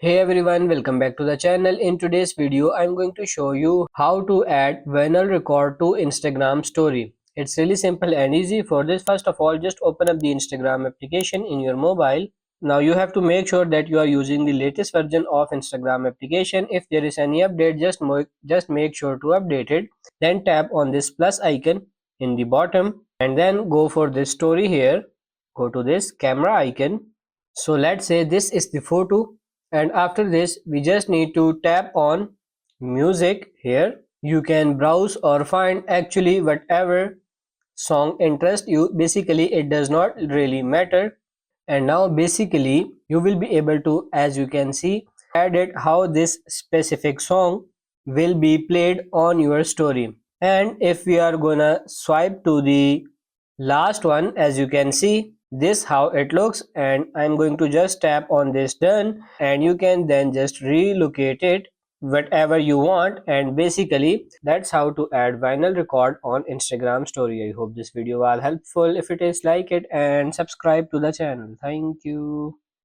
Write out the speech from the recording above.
Hey everyone, welcome back to the channel. In today's video, I'm going to show you how to add vinyl record to Instagram story. It's really simple and easy. For this, first of all, just open up the Instagram application in your mobile. Now you have to make sure that you are using the latest version of Instagram application. If there is any update, just make sure to update it. Then tap on this plus icon in the bottom and then go for this story here. Go to this camera icon. So let's say this is the photo, and after this we just need to tap on music here. You can browse or find actually whatever song interests you. Basically it does not really matter. And now basically you will be able to, as you can see, edit how this specific song will be played on your story. And if we are gonna swipe to the last one, as you can see, this how it looks, and I'm going to just tap on this done, and you can then just relocate it whatever you want. And basically that's how to add vinyl record on Instagram story. I hope this video was helpful. If it is, like it and subscribe to the channel. Thank you.